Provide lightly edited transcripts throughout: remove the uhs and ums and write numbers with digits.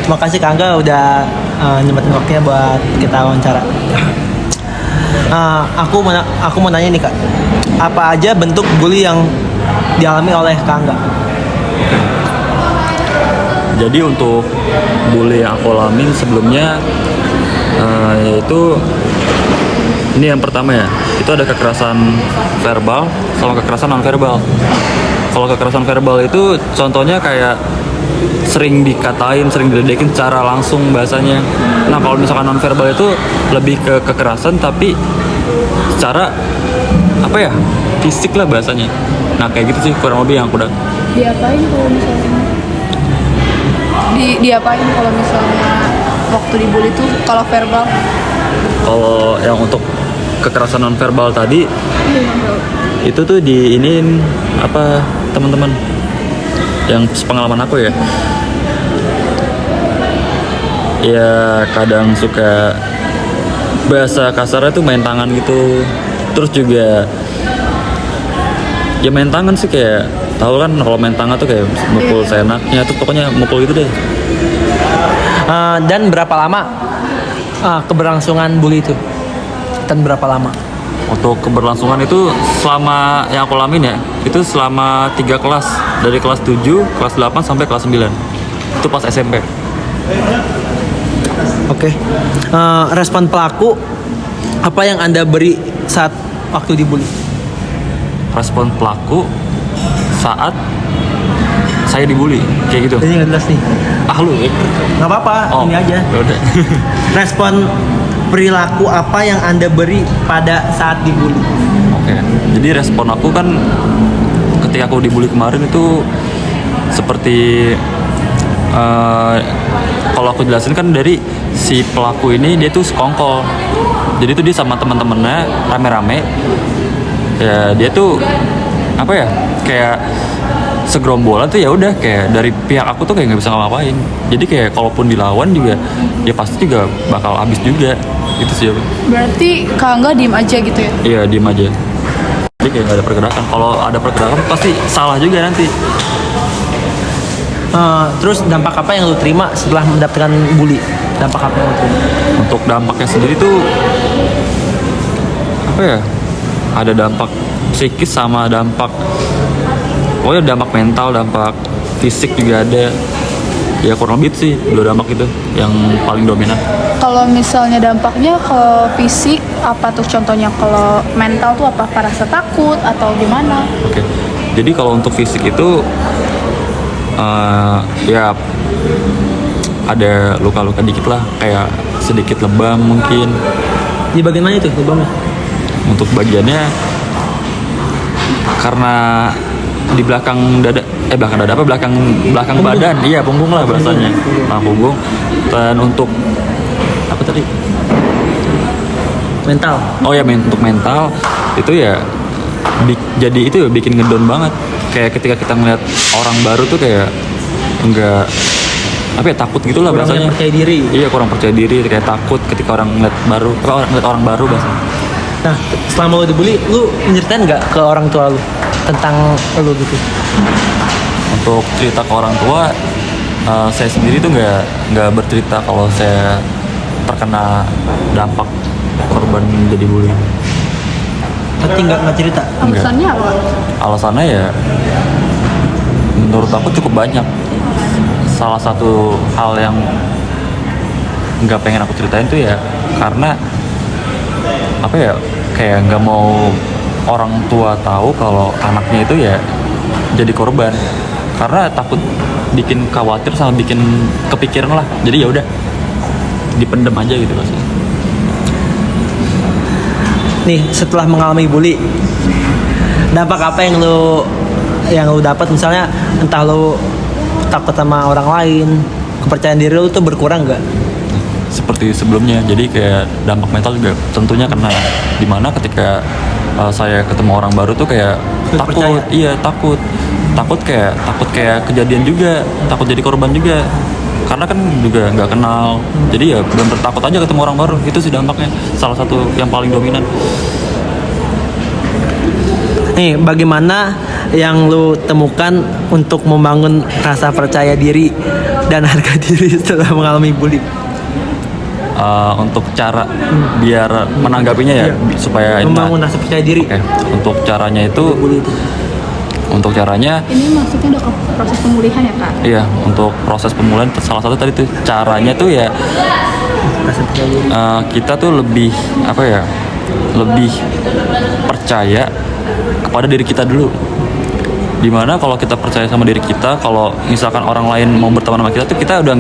Makasih Kak Angga udah nyempetin waktunya buat kita wawancara. Aku mau nanya nih Kak, apa aja bentuk bully yang dialami oleh Kak Angga? Jadi untuk bully yang aku alamin sebelumnya yaitu ini yang pertama ya, itu ada kekerasan verbal sama kekerasan non verbal. Kalau kekerasan verbal itu contohnya kayak sering dikatain, sering diledekin secara langsung bahasanya. Nah kalau misalkan non verbal itu lebih ke kekerasan tapi secara apa ya, fisik lah bahasanya. Nah kayak gitu sih kurang lebih yang aku udah. Diapain kalau misalnya diapain kalau misalnya waktu dibully itu kalau verbal? Kalau yang untuk kekerasan non verbal tadi itu tuh diinin apa teman-teman yang pengalaman aku ya, ya kadang suka bahasa kasarnya tuh main tangan gitu. Terus juga ya main tangan sih, kayak tahu kan kalau main tangan tuh kayak mukul seenaknya tuh, pokoknya mukul gitu deh. Dan berapa lama keberlangsungan bully itu? Dan berapa lama? Untuk keberlangsungan itu selama yang aku alamin ya, itu selama 3 kelas. Dari kelas 7, kelas 8 sampai kelas 9. Itu pas SMP. Oke. Respon pelaku apa yang Anda beri saat waktu dibully? Respon pelaku saat saya dibully kayak gitu. Ini nggak jelas nih. Lu ya? Nggak apa-apa, ini aja. Udah. Respon perilaku apa yang Anda beri pada saat dibully? Oke. Jadi respon aku kan ketika aku dibully kemarin itu seperti kalau aku jelasin kan, dari si pelaku ini dia tuh sekongkol. Jadi tuh dia sama teman-temannya rame-rame. Ya dia tuh apa ya, kayak segerombolan tuh ya udah, kayak dari pihak aku tuh kayak nggak bisa ngapain. Jadi kayak kalaupun dilawan juga ya pasti juga bakal habis juga gitu sih. Berarti Kak Angga diem aja gitu ya? Iya diem aja. Jadi kayak nggak ada pergerakan. Kalau ada pergerakan pasti salah juga nanti. Terus dampak apa yang lu terima setelah mendapatkan bully? Dampak apa yang lu terima? Untuk dampaknya sendiri tuh apa ya? Ada dampak psikis sama dampak, pokoknya dampak mental, dampak fisik juga ada. Ya kurang lebih sih dua dampak itu yang paling dominan. Kalau misalnya dampaknya ke fisik apa tuh contohnya? Kalau mental tuh apa? Rasa takut atau gimana? Oke. Jadi kalau untuk fisik itu ya ada luka-luka dikit lah, kayak sedikit lebam mungkin. Di bagian mana itu lebamnya? Untuk bagiannya karena di belakang dada, belakang badan, iya punggung lah bahasanya, punggung. Dan untuk apa tadi? Mental. Oh ya, untuk mental itu ya jadi itu ya bikin ngedown banget. Kayak ketika kita ngeliat orang baru tuh kayak enggak apa ya, takut gitulah bahasanya. Kurang percaya diri. Iya, kurang percaya diri, kayak takut ketika orang ngeliat orang baru bahasanya. Nah, selama lu dibully, lu nyeritain nggak ke orang tua lu tentang lu gitu? Untuk cerita ke orang tua, saya sendiri tuh nggak bercerita kalau saya terkena dampak korban jadi bully. Berarti nggak cerita? Alasannya apa? Alasannya ya menurut aku cukup banyak. Salah satu hal yang nggak pengen aku ceritain tuh ya karena apa ya, kayak nggak mau orang tua tahu kalau anaknya itu ya jadi korban, karena takut bikin khawatir sama bikin kepikiran lah. Jadi ya udah dipendem aja gitu pasti. Nih, setelah mengalami bully, dampak apa yang lu dapat? Misalnya entah lu takut sama orang lain, kepercayaan diri lu tuh berkurang nggak? Seperti sebelumnya, jadi kayak dampak mental juga tentunya kena. Dimana ketika saya ketemu orang baru tuh kayak takut. Percaya. Iya, takut kayak kejadian juga, takut jadi korban juga, karena kan juga nggak kenal. Jadi ya bener takut aja ketemu orang baru. Itu sih dampaknya, salah satu yang paling dominan. Nih, bagaimana yang lu temukan untuk membangun rasa percaya diri dan harga diri setelah mengalami bully. Untuk cara biar menanggapinya ya, Iya. supaya Membangun rasa percaya diri. Oke, untuk caranya itu, Bully itu. untuk caranya, Ini maksudnya udah ke proses pemulihan ya kak? iya, untuk proses pemulihan salah satu tadi tuh caranya tuh ya Rasa percaya diri. kita tuh lebih apa ya, lebih percaya kepada diri kita dulu. Dimana kalau kita percaya sama diri kita, kalau misalkan orang lain mau berteman sama kita tuh kita udah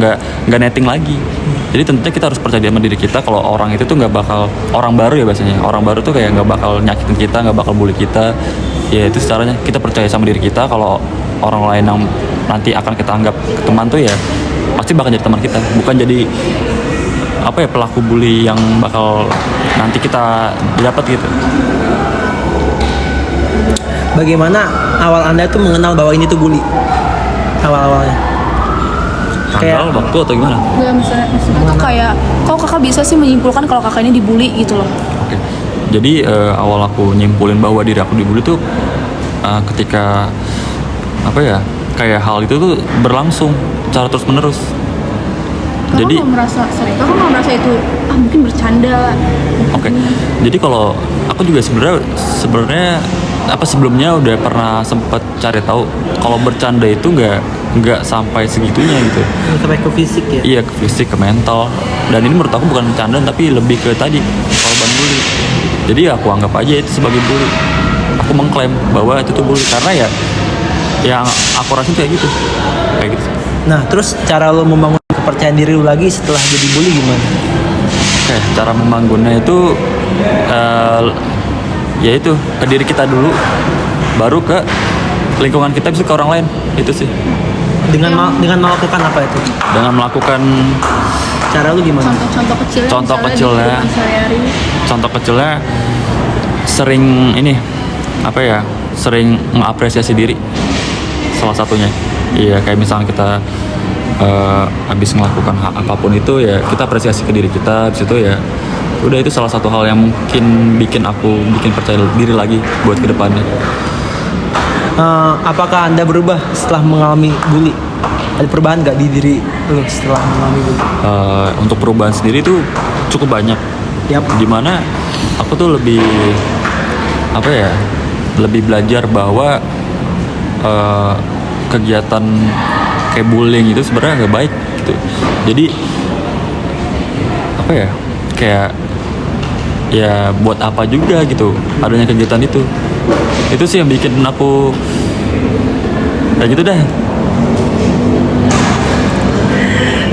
nggak netting lagi. Jadi tentunya kita harus percaya sama diri kita kalau orang itu tuh nggak bakal, orang baru ya biasanya, orang baru tuh kayak nggak bakal nyakitin kita, nggak bakal bully kita. Ya itu caranya kita percaya sama diri kita kalau orang lain yang nanti akan kita anggap teman tuh ya pasti bakal jadi teman kita, bukan jadi apa ya, pelaku bully yang bakal nanti kita dapat gitu. Bagaimana awal Anda tuh mengenal bahwa ini tuh bully? Awal-awalnya. Tanggal, waktu atau gimana? Nggak, maksudnya tuh kayak, kok kakak bisa sih menyimpulkan kalau kakak ini dibully gitu loh? Oke. Jadi awal aku nyimpulin bahwa diri aku dibully tuh ketika apa ya, kayak hal itu tuh berlangsung secara terus menerus. Kakak Jadi nggak merasa, kakak nggak merasa itu mungkin bercanda? oke. Jadi kalau aku juga sebenarnya apa sebelumnya udah pernah sempat cari tahu kalau bercanda itu nggak sampai segitunya gitu. Sampai ke fisik ya. Iya, ke fisik, ke mental. Dan ini menurut aku bukan bercandaan tapi lebih ke tadi korban bully. Jadi aku anggap aja itu sebagai bully. Aku mengklaim bahwa itu tuh bully karena ya yang aku rasain kayak gitu. Kayak gitu. Nah, terus cara lo membangun kepercayaan diri lo lagi setelah jadi bully gimana? Oke, cara membangunnya itu ya itu ke diri kita dulu, baru ke lingkungan kita, bisa ke orang lain. Itu sih. Dengan melakukan apa itu? Dengan melakukan Cara lu gimana? Contoh-contoh kecilnya, Contoh misalnya kecilnya. di kehidupan sehari-hari. contoh kecilnya sering ini apa ya, sering mengapresiasi diri salah satunya. Iya, kayak misalnya kita habis melakukan hal apapun itu ya kita apresiasi ke diri kita. Habis itu ya udah, itu salah satu hal yang mungkin bikin percaya diri lagi buat kedepannya. Apakah Anda berubah setelah mengalami bully? Ada perubahan nggak di diri lu setelah mengalami bully? Untuk perubahan sendiri itu cukup banyak. Yap. Dimana aku tuh lebih apa ya, lebih belajar bahwa kegiatan kayak bullying itu sebenarnya nggak baik gitu. Jadi apa ya, kayak ya buat apa juga gitu adanya kegiatan itu. Itu sih yang bikin aku kayak gitu dah.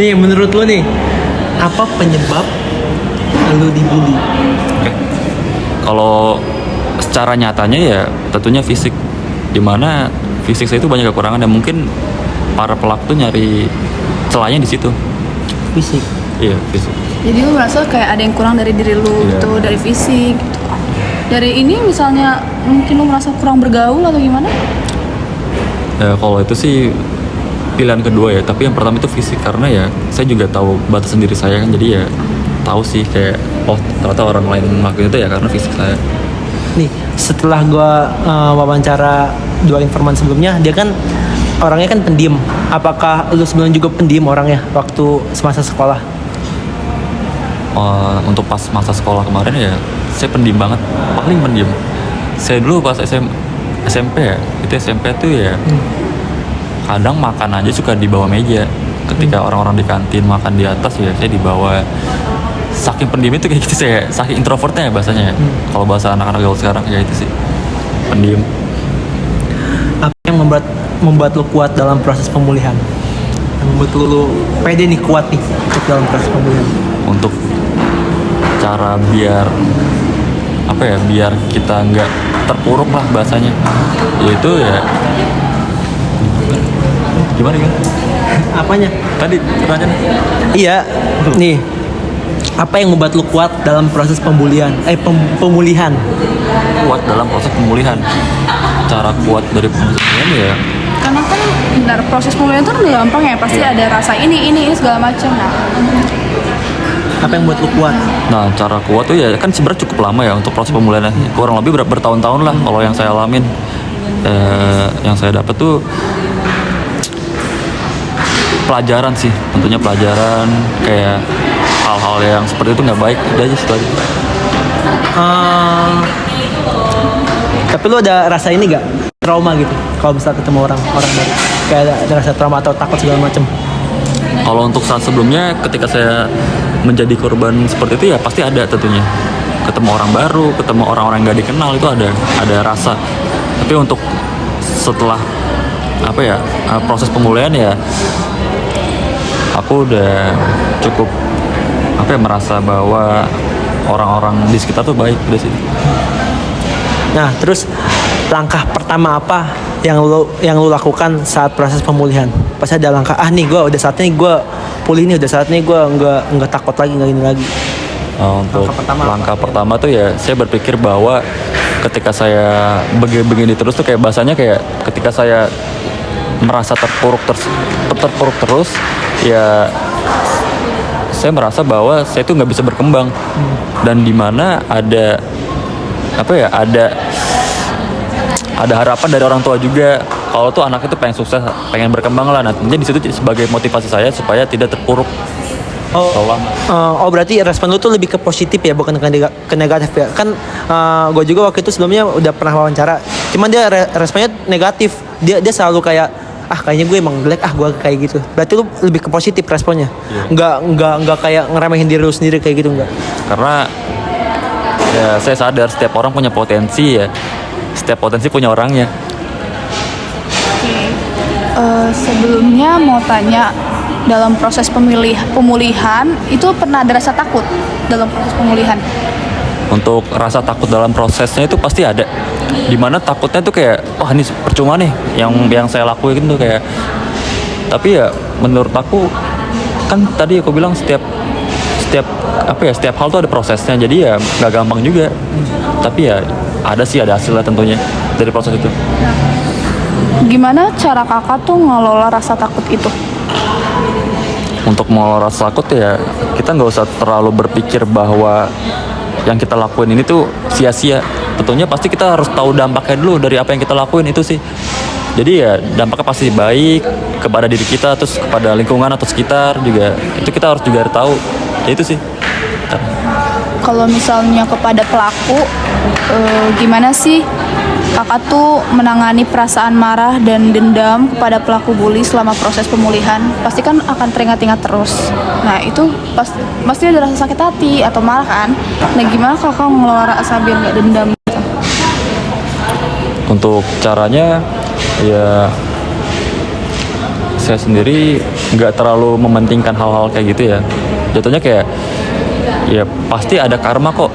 Nih, menurut lu nih, apa penyebab lu dibully? Oke. Kalau secara nyatanya ya tentunya fisik, dimana fisik saya itu banyak kekurangan dan mungkin para pelaku tuh nyari celahnya di situ. Fisik. Iya, fisik. Jadi lu merasa kayak ada yang kurang dari diri lu Iya. gitu, dari fisik gitu. Dari ini misalnya mungkin lu merasa kurang bergaul atau gimana? Ya, kalau itu sih pilihan kedua ya, tapi yang pertama itu fisik karena ya saya juga tahu batasan diri saya kan, jadi ya tahu sih kayak oh ternyata orang lain melakukan itu ya karena fisik saya. Nih, setelah gua wawancara dua informan sebelumnya, dia kan orangnya kan pendiam. Apakah lu sebelumnya juga pendiam orangnya waktu semasa sekolah? Untuk pas masa sekolah kemarin ya saya pendiam banget, paling pendiam. Saya dulu pas SMP ya, itu SMP tuh ya kadang makan aja suka di bawah meja. Ketika orang-orang di kantin makan di atas ya saya di bawah. Saking pendiam itu kayak gitu, saya saking introvertnya ya bahasanya ya. Kalau bahasa anak-anak gaul sekarang ya itu sih, pendiam. Apa yang membuat lu kuat dalam proses pemulihan? Yang membuat lu pede nih, kuat nih untuk dalam proses pemulihan? Untuk cara biar apa ya, biar kita nggak terpuruk lah bahasanya, yaitu ya gimana ya Apanya? tadi pertanyaan. Iya, nih. Apa yang membuat lu kuat dalam proses pemulihan? Pemulihan. Kuat dalam proses pemulihan, cara kuat dari pemulihan ya Karena kan benar proses pemulihan itu kan nggak gampang ya, pasti ada rasa ini segala macam. Nah, Apa yang membuat lu kuat? nah cara kuat tuh ya kan sebenarnya cukup lama ya untuk proses pemulihannya, kurang lebih bertahun-tahun lah kalau yang saya alamin. Yang saya dapat tuh pelajaran sih, tentunya pelajaran kayak hal-hal yang seperti itu nggak baik. Udah aja situ aja. Tapi lu ada rasa ini gak? Trauma gitu kalau bisa ketemu orang baru. Kayak ada rasa trauma atau takut segala macem. Kalau untuk saat sebelumnya ketika saya menjadi korban seperti itu ya pasti ada tentunya. Ketemu orang baru, ketemu orang-orang yang nggak dikenal itu ada rasa. Tapi untuk setelah proses pemulihan ya aku udah cukup merasa bahwa orang-orang di sekitar tuh baik udah sih. Nah, terus langkah pertama apa yang lu lakukan saat proses pemulihan? Pasti ada langkah, nih gue udah saatnya gue pulih nih, udah saatnya gue nggak takut lagi, nggak ini lagi. Untuk langkah pertama tuh ya saya berpikir bahwa ketika saya begini terus tuh kayak bahasanya kayak ketika saya merasa terpuruk terus ya saya merasa bahwa saya tuh nggak bisa berkembang dan dimana ada harapan dari orang tua juga kalau tuh anaknya tuh pengen sukses, pengen berkembang lah. Nantinya di situ sebagai motivasi saya supaya tidak terpuruk. Berarti respon lu tuh lebih ke positif ya, bukan ke negatif ya. Kan gue juga waktu itu sebelumnya udah pernah wawancara, cuman dia responnya negatif. Dia selalu kayak kayaknya gue emang jelek, gue kayak gitu. Berarti lu lebih ke positif responnya. Yeah. Nggak kayak ngeremehin diri lu sendiri kayak gitu, enggak. Karena ya saya sadar setiap orang punya potensi ya. Setiap potensi punya orangnya. Sebelumnya mau tanya, dalam proses pemulihan itu pernah ada rasa takut dalam proses pemulihan? Untuk rasa takut dalam prosesnya itu pasti ada. Dimana takutnya tuh kayak ini percuma nih yang saya lakuin tuh kayak. Tapi ya menurut aku kan tadi aku bilang setiap hal tuh ada prosesnya, jadi ya nggak gampang juga. Tapi ya ada hasilnya tentunya dari proses itu. Nah, gimana cara kakak tuh ngelola rasa takut itu? Untuk mengelola rasa takut ya kita nggak usah terlalu berpikir bahwa yang kita lakuin ini tuh sia-sia. Tentunya pasti kita harus tahu dampaknya dulu dari apa yang kita lakuin itu sih. Jadi ya dampaknya pasti baik kepada diri kita, terus kepada lingkungan atau sekitar juga. Itu kita harus juga tahu. Ya itu sih. Kalau misalnya kepada pelaku, gimana sih kakak tuh menangani perasaan marah dan dendam kepada pelaku bully selama proses pemulihan? Pasti kan akan teringat-ingat terus. Nah itu pasti ada rasa sakit hati atau marah kan? Nah gimana kakak mengelola rasa biar nggak dendam? Untuk caranya ya saya sendiri nggak terlalu mementingkan hal-hal kayak gitu ya. Jatuhnya kayak ya pasti ada karma kok.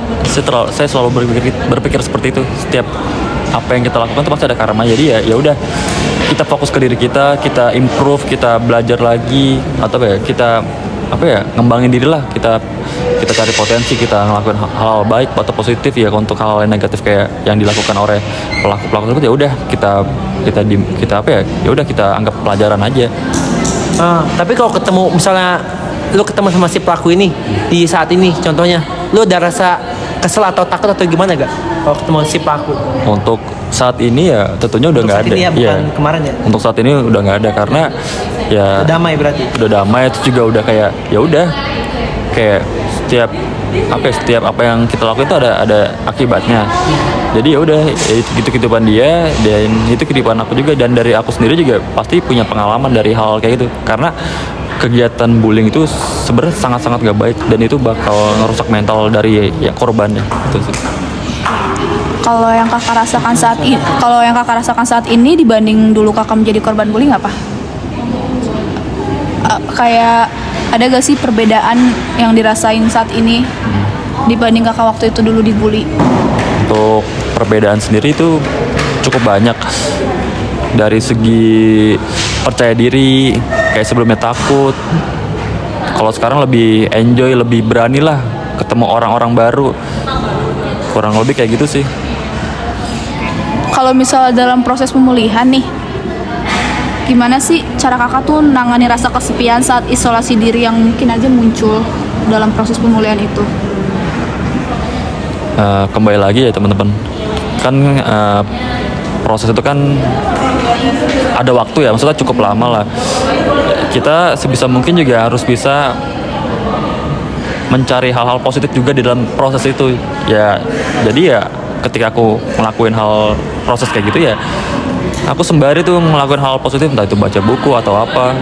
Saya selalu berpikir seperti itu. Setiap apa yang kita lakukan itu pasti ada karma. Jadi ya udah kita fokus ke diri kita improve, kita belajar lagi atau kita ngembangin diri lah. Kita cari potensi, kita ngelakuin hal baik atau positif ya. Untuk hal yang negatif kayak yang dilakukan oleh pelaku tersebut ya udah kita anggap pelajaran aja. Tapi kalau ketemu misalnya lu ketemu sama si pelaku ini di saat ini contohnya, lu ada rasa kesel atau takut atau gimana gak kalau ketemu si pelaku? Untuk saat ini ya tentunya udah nggak ada. Ya, bukan kemarin ya. Untuk saat ini udah nggak ada karena ya udah damai berarti. Udah damai, itu juga udah kayak ya udah kayak setiap apa yang kita lakukan itu ada akibatnya. Jadi ya udah itu kehidupan dia dan itu kehidupan aku juga, dan dari aku sendiri juga pasti punya pengalaman dari hal kayak gitu. Karena kegiatan bullying itu sebenarnya sangat-sangat gak baik dan itu bakal ngerusak mental dari korbannya itu sih. Kalau yang kakak rasakan saat ini dibanding dulu kakak menjadi korban bullying apa? Kayak ada gak sih perbedaan yang dirasain saat ini dibanding kakak waktu itu dulu dibully? Untuk perbedaan sendiri itu cukup banyak. Dari segi percaya diri, kayak sebelumnya takut. Kalau sekarang lebih enjoy, lebih berani lah ketemu orang-orang baru. Kurang lebih kayak gitu sih. Kalau misalnya dalam proses pemulihan nih, gimana sih cara kakak tuh nangani rasa kesepian saat isolasi diri yang mungkin aja muncul dalam proses pemulihan itu? Kembali lagi ya teman-teman, kan proses itu kan ada waktu ya, maksudnya cukup lama lah. kita sebisa mungkin juga harus bisa mencari hal-hal positif juga di dalam proses itu ya. Jadi ya ketika aku ngelakuin hal proses kayak gitu ya, aku sembari tuh ngelakuin hal positif, entah itu baca buku atau apa,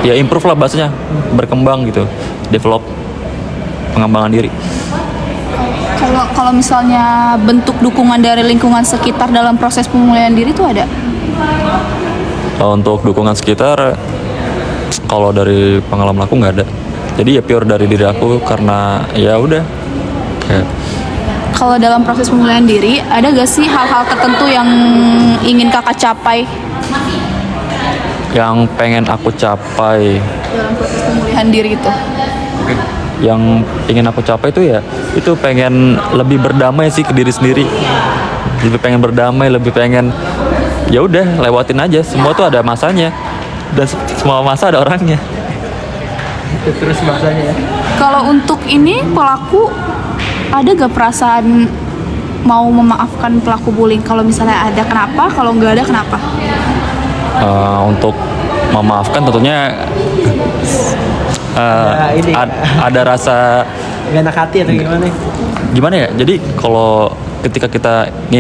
ya improve lah bahasanya, berkembang gitu, develop, pengembangan diri. Kalau misalnya bentuk dukungan dari lingkungan sekitar dalam proses pemulihan diri itu ada? Kalau untuk dukungan sekitar, kalau dari pengalaman aku nggak ada. Jadi ya pure dari diri aku, karena ya udah. Kalau dalam proses pemulihan diri, ada gak sih hal-hal tertentu yang ingin kakak capai Yang pengen aku capai, dalam proses pemulihan diri itu? yang ingin aku capai itu ya, itu pengen lebih berdamai sih ke diri sendiri. Lebih pengen berdamai, lebih pengen ya udah lewatin aja. Semua tuh ada masanya, dan semua masa ada orangnya. Terus bahasanya ya. Kalau untuk ini pelaku, ada gak perasaan mau memaafkan pelaku bullying? Kalau misalnya ada, kenapa? Kalau nggak ada, kenapa? Untuk memaafkan tentunya ini. ada rasa Gak enak hati atau gimana? gimana ya. Jadi kalau ketika kita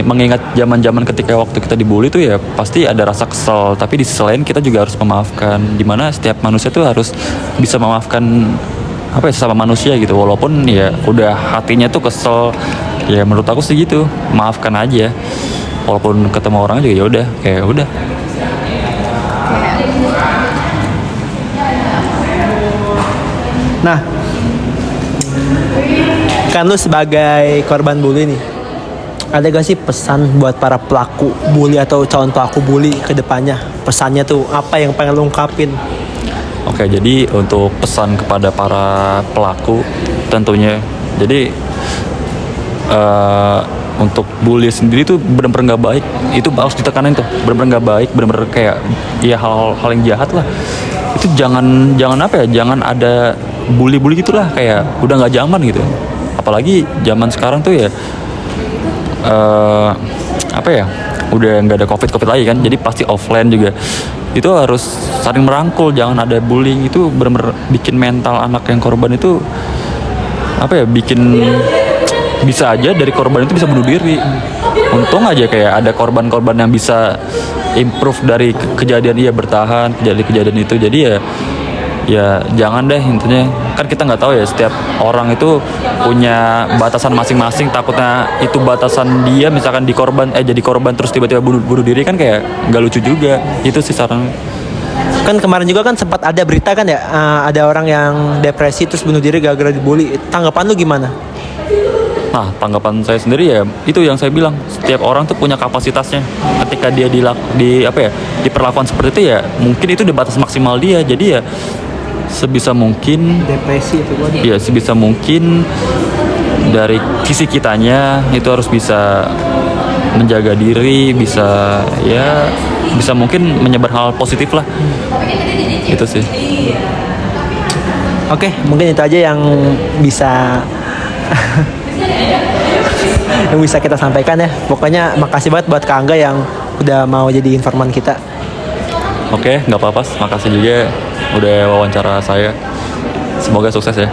mengingat zaman-zaman ketika waktu kita dibully tuh ya pasti ada rasa kesel, tapi di sisi lain kita juga harus memaafkan. Dimana setiap manusia tuh harus bisa memaafkan apa ya, sesama manusia gitu, walaupun ya udah hatinya tuh kesel. Ya menurut aku sih gitu, maafkan aja, walaupun ketemu orang juga ya udah, kayak udah. Nah, kan lu sebagai korban bully nih, ada gak sih pesan buat para pelaku bully atau calon pelaku bully ke depannya? Pesannya tuh apa yang pengen lu ungkapin? Oke, jadi untuk pesan kepada para pelaku tentunya, jadi untuk bully sendiri tuh benar-benar nggak baik. Itu harus ditekanin tuh, benar-benar nggak baik, benar-benar kayak ya hal-hal yang jahat lah. Itu jangan apa ya, jangan ada bully-bully gitulah, kayak udah nggak zaman gitu. Apalagi zaman sekarang tuh ya apa ya, udah nggak ada covid lagi kan, jadi pasti offline juga. Itu harus saling merangkul, jangan ada bullying. Itu benar-benar bikin mental anak yang korban itu apa ya, bikin bisa aja dari korban itu bisa bunuh diri. Untung aja kayak ada korban-korban yang bisa improve dari kejadian, ia bertahan kejadian itu. Jadi ya jangan deh, intinya kan kita nggak tahu ya, setiap orang itu punya batasan masing-masing. Takutnya itu batasan dia, misalkan jadi korban terus tiba-tiba bunuh diri, kan kayak nggak lucu juga. Itu sih saran. Kan kemarin juga kan sempat ada berita kan ya, ada orang yang depresi terus bunuh diri gara-gara dibully. Tanggapan lu gimana? Nah, tanggapan saya sendiri ya itu yang saya bilang, setiap orang tuh punya kapasitasnya. Ketika dia diperlakukan seperti itu ya mungkin itu udah batas maksimal dia. Jadi ya sebisa mungkin Depresi itu gua. ya sebisa mungkin dari sisi kitanya itu harus bisa menjaga diri, bisa mungkin menyebar hal positif lah. Itu sih. Oke, mungkin itu aja yang bisa yang bisa kita sampaikan ya. Pokoknya makasih banget buat Kak Angga yang udah mau jadi informan kita. Oke, nggak apa-apa. Makasih juga udah wawancara saya. Semoga sukses ya.